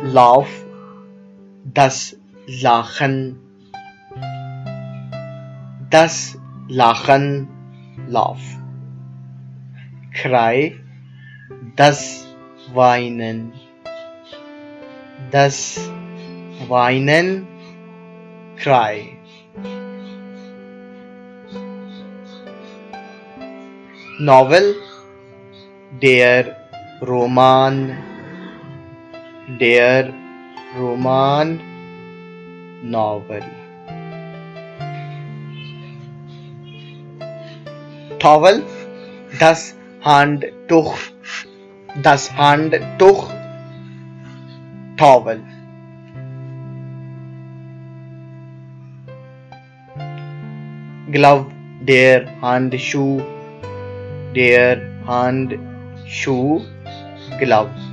Lauf, das Lachen, das Lachen, Lauf. Cry, das Weinen, das Weinen, Cry. Novel, der Roman, der Roman, Novel. Towel, das Handtuch, das Handtuch, Towel. Glove, der Handschuh, Glove.